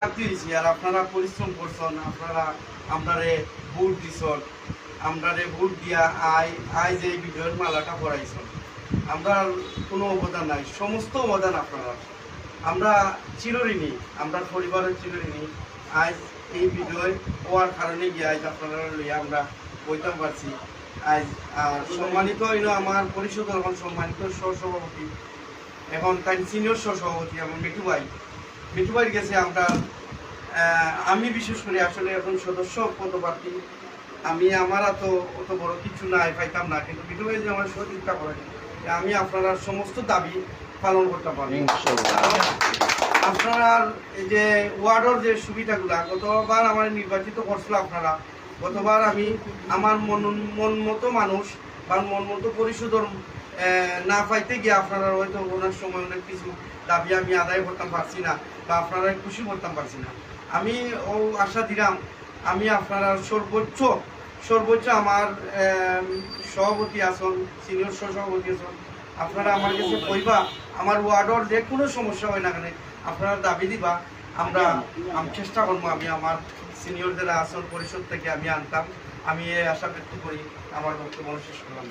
দিয়েছি আর আপনারা পরিশ্রম করছেন, আপনারা আপনারে ভোট দিছেন, আপনারে ভোট দিয়া আই যে বিজয়ের মালাটা পড়াইছেন, আমরা কোনো অবদান নাই, সমস্ত অবদান আপনারা। আমরা চিরঋণী, আমরা পরিবারের চিরঋণী। আজ এই বিজয় হওয়ার কারণে গিয়ে আজ আপনারা লইয়া আমরা বইতাম পারছি। আজ সম্মানিত হইল আমার পরিষদ এখন সম্মানিত সহসভাপতি, এখন তাই সিনিয়র সহসভাপতি আমার মিঠু ভাই গেছে। আমরা আমি বিশেষ করে আসলে এখন সদস্য পদপ্রার্থী, আমি আমার অত বড় কিছু নাই পাইতাম না, কিন্তু মিঠু ভাই যে আমার সহযোগিতা করেন, আমি আপনারা সমস্ত দাবি পালন করতে পারি। আপনার এই যে ওয়ার্ডের যে সুবিধাগুলা গতবার আমার নির্বাচিত করছিল আপনারা, গতবার আমি আমার মন মতো মানুষ বা মন মতো পরিশোধন না পাইতে গিয়ে আপনারা হয়তো অনেক সময় অনেক কিছু দাবি আমি আদায় করতাম পারছি না বা আপনারা খুশি করতাম পারছি না। আমি ও আশা দিলাম আমি আপনারা সর্বোচ্চ আমার সভাপতি আছেন, সিনিয়র সহসভাপতি আছেন, আপনারা আমার কাছে কইবা, আমার ওয়ার্ডের যে কোনো সমস্যা হয় না কেন আপনারা দাবি দিবা, আমি চেষ্টা করবো আমি আমার সিনিয়র যারা আসন পরিষদ থেকে আমি আনতাম। আমি এই আশা ব্যক্ত করি আমার বক্তব্য শেষ করলাম।